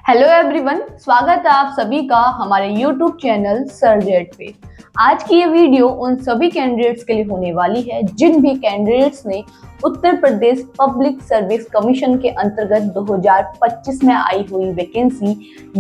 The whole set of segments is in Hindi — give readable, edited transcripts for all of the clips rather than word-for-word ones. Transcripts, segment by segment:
हेलो एवरीवन, स्वागत है आप सभी का हमारे यूट्यूब चैनल सर्जेट पे। आज की ये वीडियो उन सभी कैंडिडेट्स के लिए होने वाली है जिन भी कैंडिडेट्स ने Uttar Pradesh public service commission के अंतर्गत 2025 में आई हुई vacancy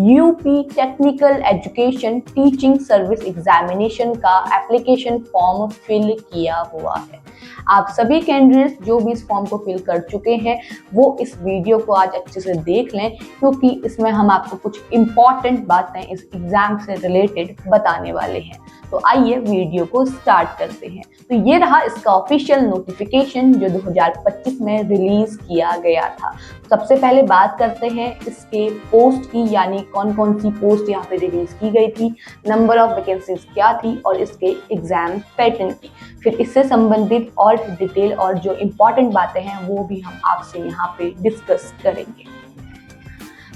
UP technical education teaching service examination का एप्लीकेशन फॉर्म फिल किया हुआ है। आप सभी कैंडिडेट्स जो भी इस फॉर्म को फिल कर चुके हैं वो इस वीडियो को आज अच्छे से देख लें, क्योंकि इसमें हम आपको कुछ इम्पॉर्टेंट बातें इस एग्जाम से रिलेटेड बताने वाले हैं। तो आइए वीडियो को स्टार्ट करते हैं। तो ये रहा इसका ऑफिशियल नोटिफिकेशन जो 2025 में रिलीज किया गया था। सबसे पहले बात करते हैं इसके पोस्ट की, यानी कौन कौन सी पोस्ट यहाँ पे रिलीज की गई थी, नंबर ऑफ वैकेंसीज क्या थी और इसके एग्जाम पैटर्न की। फिर इससे संबंधित और डिटेल और जो इम्पोर्टेंट बातें हैं वो भी हम आपसे यहाँ पे डिस्कस करेंगे।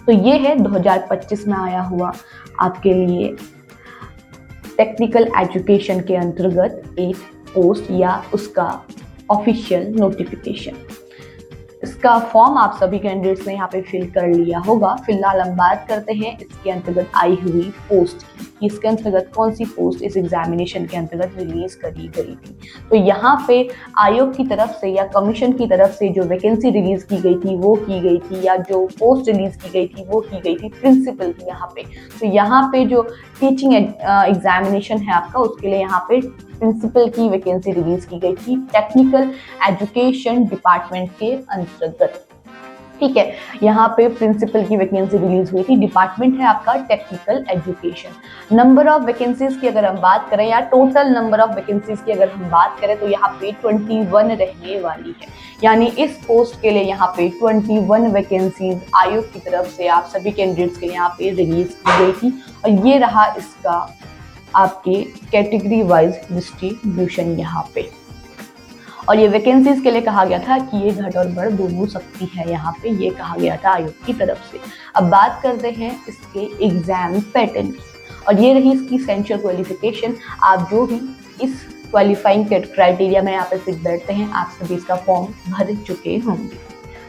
तो ये है 2025 में आया हुआ आपके लिए टेक्निकल एजुकेशन के अंतर्गत एक पोस्ट या उसका ऑफिशियल नोटिफिकेशन। इसका फॉर्म आप सभी कैंडिडेट्स ने यहाँ पे फिल कर लिया होगा। फिलहाल हम बात करते हैं इसके अंतर्गत आई हुई पोस्ट की, इसके अंतर्गत कौन सी पोस्ट इस एग्जामिनेशन के अंतर्गत रिलीज करी गई थी। तो यहाँ पे आयोग की तरफ से या कमीशन की तरफ से जो वैकेंसी रिलीज की गई थी वो की गई थी, या जो पोस्ट रिलीज की गई थी वो की गई थी प्रिंसिपल की यहाँ पे। तो यहाँ पे जो टीचिंग एग्जामिनेशन है आपका, उसके लिए यहाँ पे प्रिंसिपल की वैकेंसी रिलीज की गई थी टेक्निकल एजुकेशन डिपार्टमेंट के अंतर्गत। ठीक है, यहाँ पे प्रिंसिपल की वैकेंसी रिलीज हुई थी। डिपार्टमेंट है आपका technical education. Number of vacancies की अगर हम बात करें या टोटल नंबर ऑफ वैकेंसीज की अगर हम बात करें तो यहाँ पे 21 रहने वाली है। यानी इस पोस्ट के लिए यहाँ पे 21 वैकेंसीज आयोग की तरफ से आप सभी कैंडिडेट्स के लिए यहाँ पे रिलीज की गई थी। और ये रहा इसका आपके कैटेगरी वाइज डिस्ट्रीब्यूशन यहाँ पे। और ये वैकेंसीज के लिए कहा गया था कि ये घट और बढ़ दोनों सकती है, यहाँ पे ये कहा गया था आयोग की तरफ से। अब बात करते हैं इसके एग्जाम पैटर्न की, और ये रही इसकी सेंट्रल क्वालिफिकेशन। आप जो भी इस क्वालिफाइंग क्राइटेरिया में यहाँ पे फिट बैठते हैं, आप सभी इसका फॉर्म भर चुके होंगे।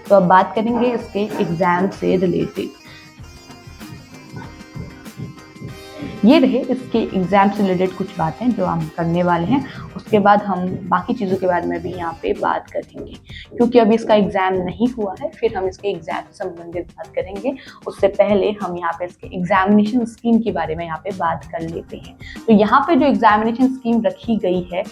तो अब बात करेंगे इसके एग्जाम से रिलेटेड। ये रहे इसके एग्जाम से रिलेटेड कुछ बातें जो हम करने वाले हैं। उसके बाद हम बाकी चीज़ों के बारे में भी यहाँ पे बात करेंगे, क्योंकि अभी इसका एग्जाम नहीं हुआ है। फिर हम इसके एग्जाम से संबंधित बात करेंगे। उससे पहले हम यहाँ पे इसके एग्जामिनेशन स्कीम के बारे में यहाँ पे बात कर लेते हैं। तो यहाँ पे जो एग्जामिनेशन स्कीम रखी गई है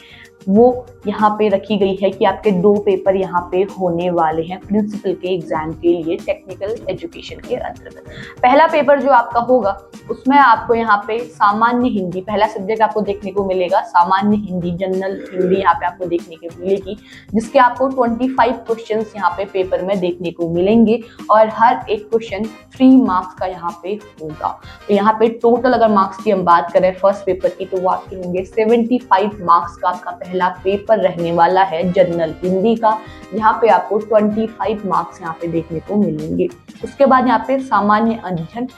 वो यहाँ पे रखी गई है कि आपके 2 पेपर यहाँ पे होने वाले हैं प्रिंसिपल के एग्जाम के लिए टेक्निकल एजुकेशन के अंतर्गत। पहला पेपर जो आपका होगा उसमें आपको यहाँ पे सामान्य हिंदी, पहला सब्जेक्ट आपको देखने को मिलेगा सामान्य हिंदी, जनरल हिंदी यहाँ पे आपको देखने को मिलेगी, जिसके आपको 25 क्वेश्चंस यहाँ पे पेपर में देखने को मिलेंगे और हर एक क्वेश्चन 3 मार्क्स का यहाँ पे होगा। तो यहाँ पे टोटल अगर मार्क्स की हम बात करें फर्स्ट पेपर की तो वो आपके होंगे 75 मार्क्स का आपका पहला पेपर रहने वाला है जनरल हिंदी का। यहाँ पे आपको 25 मार्क्स यहाँ पे देखने को मिलेंगे। उसके बाद यहाँ पे सामान्य अध्ययन,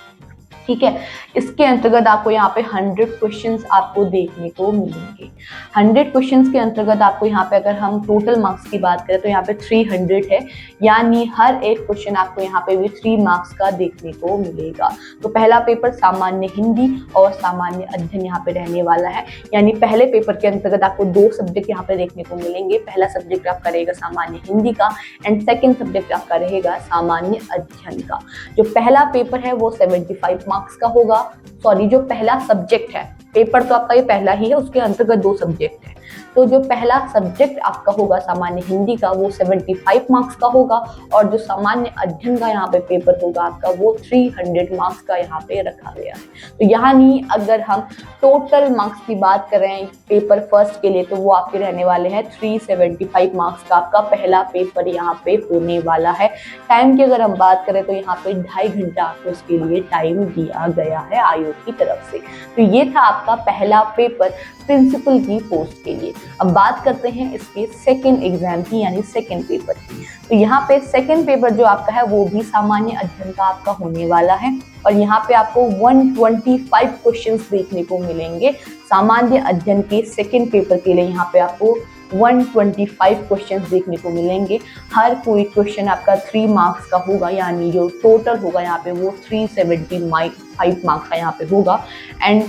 ठीक है, इसके अंतर्गत आपको यहाँ पे 100 क्वेश्चंस आपको देखने को मिलेंगे। 100 क्वेश्चंस के अंतर्गत आपको यहाँ पे अगर हम टोटल मार्क्स की बात करें तो यहाँ पे 300 है, यानी हर एक क्वेश्चन आपको यहाँ पे भी 3 मार्क्स का देखने को मिलेगा। तो पहला पेपर सामान्य हिंदी और सामान्य अध्ययन यहाँ पे रहने वाला है। यानी पहले पेपर के अंतर्गत आपको 2 सब्जेक्ट यहाँ पे देखने को मिलेंगे। पहला सब्जेक्ट आपका रहेगा सामान्य हिंदी का एंड सेकेंड सब्जेक्ट आपका रहेगा सामान्य अध्ययन का। जो पहला पेपर है वो 75 मार्क्स का होगा। सॉरी, जो पहला सब्जेक्ट है, पेपर तो आपका ये पहला ही है, उसके अंतर्गत 2 सब्जेक्ट है। तो जो पहला सब्जेक्ट आपका होगा सामान्य हिंदी का वो 75 मार्क्स का होगा, और जो सामान्य अध्ययन का यहाँ पे पेपर होगा आपका वो 300 मार्क्स का यहाँ पे रखा गया है। तो यहाँ नहीं, अगर हम टोटल मार्क्स की बात करें पेपर फर्स्ट के लिए तो वो आपके रहने वाले हैं 375 मार्क्स का आपका पहला पेपर यहाँ पे होने वाला है। टाइम की अगर हम बात करें तो यहाँ पे 2.5 घंटा आपको उसके लिए टाइम दिया गया है आयोग की तरफ से। तो ये था आपका पहला पेपर प्रिंसिपल की पोस्ट के लिए। अब बात करते हैं इसके सेकंड एग्जाम की, यानी सेकंड पेपर की। तो यहाँ पे सेकंड पेपर जो आपका है वो भी सामान्य अध्ययन का आपका होने वाला है, और यहाँ पे आपको 125 क्वेश्चंस देखने को मिलेंगे। सामान्य अध्ययन के सेकंड पेपर के लिए यहाँ पे आपको 125 क्वेश्चंस देखने को मिलेंगे। हर कोई क्वेश्चन आपका 3 मार्क्स का होगा, यानी जो टोटल होगा यहाँ पे वो 375 मार्क्स का यहाँ पे होगा। एंड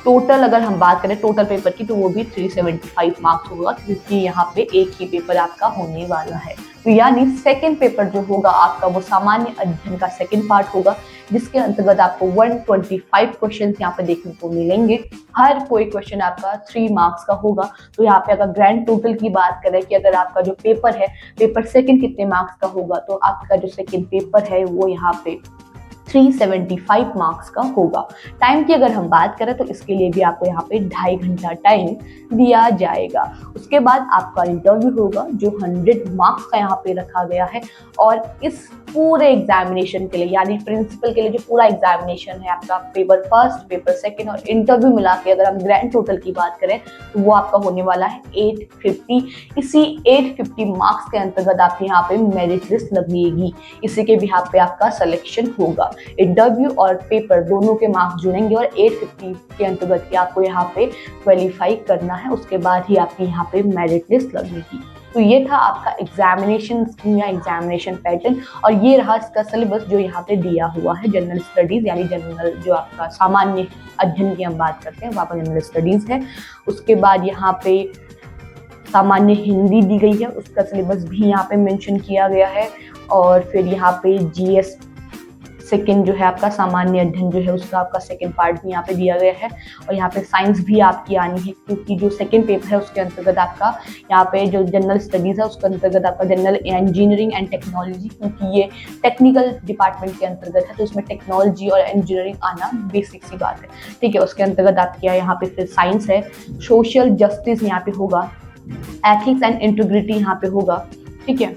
टोटल अगर हम बात करें टोटल पेपर की तो वो भी 375 मार्क्स होगा, क्योंकि यहाँ पे एक ही पेपर आपका होने वाला है। तो यानी सेकंड पेपर जो होगा आपका वो सामान्य अध्ययन का सेकंड पार्ट होगा, जिसके अंतर्गत आपको 125 क्वेश्चन यहाँ पे देखने को मिलेंगे। हर कोई क्वेश्चन आपका 3 मार्क्स का होगा। तो यहाँ पे अगर ग्रैंड टोटल की बात करें कि अगर आपका जो पेपर है, पेपर सेकंड कितने मार्क्स का होगा, तो आपका जो सेकंड पेपर है वो यहाँ पे 375 मार्क्स का होगा। टाइम की अगर हम बात करें तो इसके लिए भी आपको यहाँ पे 2.5 घंटा टाइम दिया जाएगा। उसके बाद आपका इंटरव्यू होगा जो 100 मार्क्स का यहाँ पे रखा गया है। और इस पूरे एग्जामिनेशन के लिए, यानी प्रिंसिपल के लिए जो पूरा एग्जामिनेशन है आपका, पेपर फर्स्ट, पेपर सेकंड और इंटरव्यू मिला के अगर हम ग्रैंड टोटल की बात करें तो वो आपका होने वाला है 850। इसी 850 मार्क्स के अंतर्गत आपके यहाँ पे मेरिट लिस्ट लगेगी। इसी के भी यहाँ पे आपका सिलेक्शन होगा। इंटरव्यू और पेपर दोनों के मार्क्स जुड़ेंगे और 850 के अंतर्गत के आपको यहाँ पे क्वालिफाई करना है। उसके बाद ही आपकी यहाँ पे मेरिट लिस्ट लगेगी। तो ये था आपका एग्जामिनेशन स्कीम या एग्जामिनेशन पैटर्न, और ये रहा इसका सिलेबस जो यहाँ पे दिया हुआ है। जनरल स्टडीज यानी जनरल जो आपका सामान्य अध्ययन की हम बात करते हैं वहाँ पर जनरल स्टडीज है। उसके बाद यहाँ पे सामान्य हिंदी दी गई है, उसका सिलेबस भी यहाँ पे मेंशन किया गया है। और फिर यहाँ पे जीएस सेकंड जो है आपका सामान्य अध्ययन जो है उसका आपका सेकंड पार्ट भी यहाँ पे दिया गया है। और यहाँ पे साइंस भी आपकी आनी है, क्योंकि जो सेकंड पेपर है उसके अंतर्गत आपका यहाँ पे जो जनरल स्टडीज है उसके अंतर्गत आपका जनरल इंजीनियरिंग एंड टेक्नोलॉजी, क्योंकि ये टेक्निकल डिपार्टमेंट के अंतर्गत है तो उसमें टेक्नोलॉजी और इंजीनियरिंग आना बेसिक सी बात है, ठीक है। उसके अंतर्गत आपके यहाँ पे फिर साइंस है, सोशल जस्टिस यहाँ पे होगा, एथिक्स एंड इंटीग्रिटी यहाँ पे होगा, ठीक है।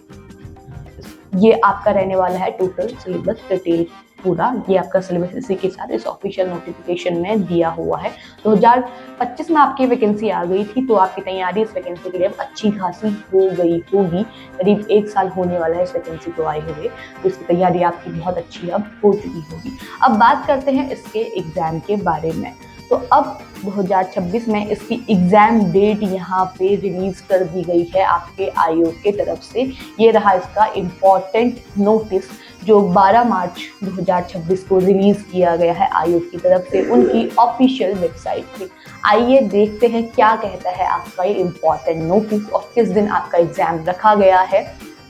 ये आपका रहने वाला है टोटल सिलेबस डिटेल पूरा। ये आपका सिलेबस इसी के साथ इस ऑफिशियल नोटिफिकेशन में दिया हुआ है। 2025 में आपकी वैकेंसी आ गई थी, तो आपकी तैयारी इस वैकेंसी के लिए अच्छी खासी हो गई होगी। करीब 1 साल होने वाला है इस वैकेंसी को आए हुए, तो इसकी तैयारी आपकी बहुत अच्छी अब हो चुकी होगी। अब बात करते हैं इसके एग्जाम के बारे में। तो अब 2026 में इसकी एग्जाम डेट यहाँ पे रिलीज कर दी गई है आपके आयोग के तरफ से। ये रहा इसका इम्पोर्टेंट नोटिस जो 12 मार्च 2026 को रिलीज किया गया है आयोग की तरफ से उनकी ऑफिशियल वेबसाइट पे। आइए देखते हैं क्या कहता है आपका ये इम्पोर्टेंट नोटिस और किस दिन आपका एग्जाम रखा गया है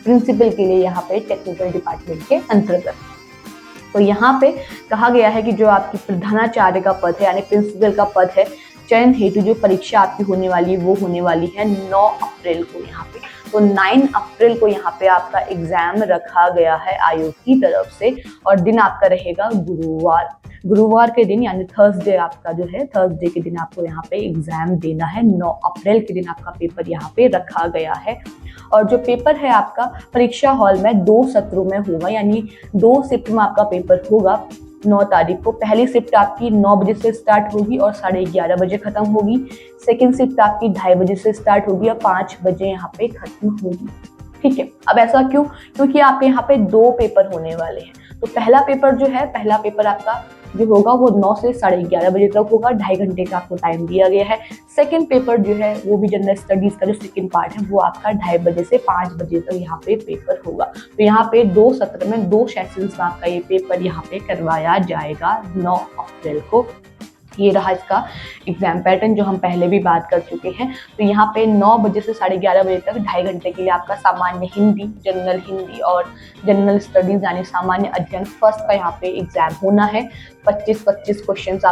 प्रिंसिपल के लिए यहाँ पे टेक्निकल डिपार्टमेंट के अंतर्गत। तो यहाँ पे कहा गया है कि जो आपकी प्रधानाचार्य का पद है यानी प्रिंसिपल का पद है, चयन हेतु जो परीक्षा आपकी होने वाली है वो होने वाली है 9 अप्रैल को यहाँ पे। तो 9 अप्रैल को यहाँ पे आपका एग्जाम रखा गया है आयोग की तरफ से, और दिन आपका रहेगा गुरुवार के दिन यानी थर्सडे आपका जो है, थर्सडे के दिन आपको यहाँ पे एग्जाम देना है। 9 अप्रैल के दिन आपका पेपर यहाँ पे रखा गया है। और जो पेपर है आपका परीक्षा हॉल में 2 सत्रों में होगा, यानी 2 शिफ्ट में आपका पेपर होगा। 9 तारीख को पहली शिफ्ट आपकी 9 बजे से स्टार्ट होगी और 11:30 बजे खत्म होगी। सेकेंड शिफ्ट आपकी 2:30 बजे से स्टार्ट होगी और 5 बजे यहाँ पे खत्म होगी, ठीक है। अब ऐसा क्यों? क्योंकि आपके यहाँ पे 2 पेपर होने वाले हैं। तो पहला पेपर आपका जो होगा वो 9 से 11:30 बजे तक होगा, 2.5 घंटे का आपको टाइम दिया गया है। सेकंड पेपर जो है वो भी जनरल स्टडीज का जो सेकंड पार्ट है वो आपका 2:30 बजे से 5 बजे तक यहाँ पे पेपर होगा। तो यहाँ पे 2 सत्र में 2 सेशंस में आपका ये पेपर यहाँ पे करवाया जाएगा 9 अप्रैल को। ये रहा इसका एग्जाम पैटर्न जो हम पहले भी बात कर चुके हैं। तो यहाँ पे 9 बजे से 11:30 बजे तक 2.5 घंटे के लिए आपका सामान्य हिंदी, जनरल हिंदी और जनरल स्टडीज यानी सामान्य अध्ययन फर्स्ट का यहाँ पे एग्जाम होना है। 25 क्वेश्चंस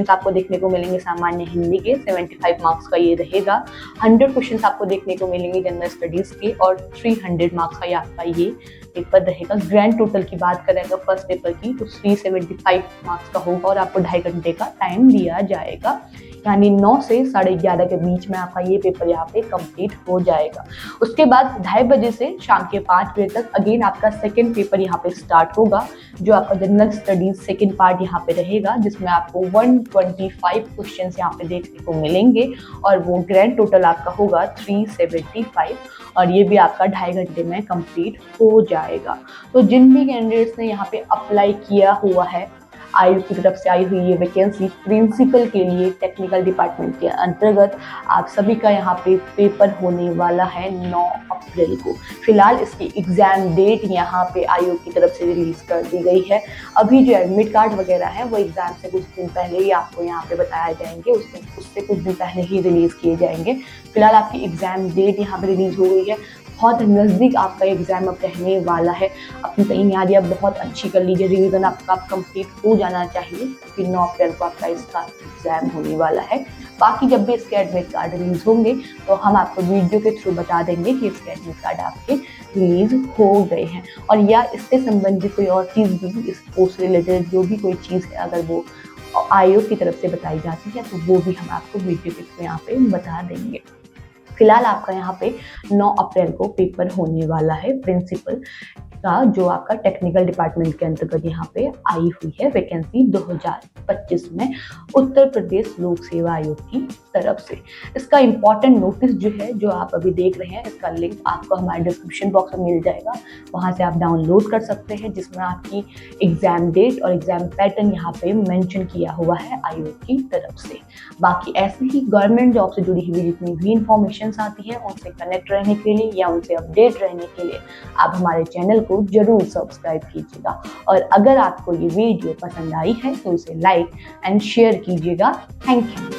आपको देखने को मिलेंगे सामान्य हिंदी के, 75 मार्क्स का ये रहेगा। 100 क्वेश्चंस आपको देखने को मिलेंगे जनरल स्टडीज के और 300 मार्क्स का ये आपका ये पेपर रहेगा। ग्रैंड टोटल की बात करें अगर फर्स्ट पेपर की तो 375 मार्क्स का होगा और आपको 2.5 घंटे का टाइम दिया जाएगा, यानी 9 से 11:30 के बीच में आपका ये पेपर यहाँ पे कंप्लीट हो जाएगा। उसके बाद 2:30 बजे से शाम के 5 बजे तक अगेन आपका सेकंड पेपर यहाँ पे स्टार्ट होगा, जो आपका जनरल स्टडीज सेकंड पार्ट यहाँ पे रहेगा, जिसमें आपको 125 क्वेश्चंस यहाँ पे देखने को मिलेंगे और वो ग्रैंड टोटल आपका होगा 375 और ये भी आपका 2.5 घंटे में कंप्लीट हो जाएगा। तो जिन भी कैंडिडेट्स ने यहाँ पे अप्लाई किया हुआ है आयोग की तरफ से आई हुई ये वैकेंसी प्रिंसिपल के लिए टेक्निकल डिपार्टमेंट के अंतर्गत आप सभी का यहाँ पे पेपर होने वाला है 9 अप्रैल को। फिलहाल इसकी एग्जाम डेट यहाँ पे आयोग की तरफ से रिलीज कर दी गई है। अभी जो एडमिट कार्ड वगैरह है वो एग्जाम से कुछ दिन पहले ही आपको यहाँ पे बताया जाएंगे, उससे कुछ दिन पहले ही रिलीज किए जाएंगे। फिलहाल आपकी एग्जाम डेट यहाँ पे रिलीज हो गई है। बहुत नज़दीक आपका एग्जाम अब रहने वाला है। अपनी तैयारियां बहुत अच्छी कर लीजिए, रिवीजन आपका कंप्लीट हो जाना चाहिए क्योंकि 9 अप्रैल को आपका इसका एग्जाम होने वाला है। बाकी जब भी इसके एडमिट कार्ड रिलीज होंगे तो हम आपको वीडियो के थ्रू बता देंगे कि इसके एडमिट कार्ड आपके रिलीज हो गए हैं। और या इससे संबंधित कोई और चीज़ भी, इस पोस्ट रिलेटेड जो भी कोई चीज़ है अगर वो आयोग की तरफ से बताई जाती है तो वो भी हम आपको वीडियो के थ्रू यहाँ पे बता देंगे। फिलहाल आपका यहाँ पे 9 अप्रैल को पेपर होने वाला है प्रिंसिपल का, जो आपका टेक्निकल डिपार्टमेंट के अंतर्गत यहाँ पे आई हुई है वैकेंसी 2025 में उत्तर प्रदेश लोक सेवा आयोग की तरफ से। इसका इम्पॉर्टेंट नोटिस जो है, जो आप अभी देख रहे हैं, इसका लिंक आपको हमारे डिस्क्रिप्शन बॉक्स में मिल जाएगा। वहाँ से आप डाउनलोड कर सकते हैं, जिसमें आपकी एग्जाम डेट और एग्जाम पैटर्न यहाँ पे मेंशन किया हुआ है आयोग की तरफ से। बाकी ऐसे ही गवर्नमेंट जॉब से जुड़ी हुई जितनी भी इंफॉर्मेशन आती है उनसे कनेक्ट रहने के लिए या उनसे अपडेट रहने के लिए आप हमारे चैनल को जरूर सब्सक्राइब कीजिएगा। और अगर आपको ये वीडियो पसंद आई है तो इसे लाइक एंड शेयर कीजिएगा। Thank you.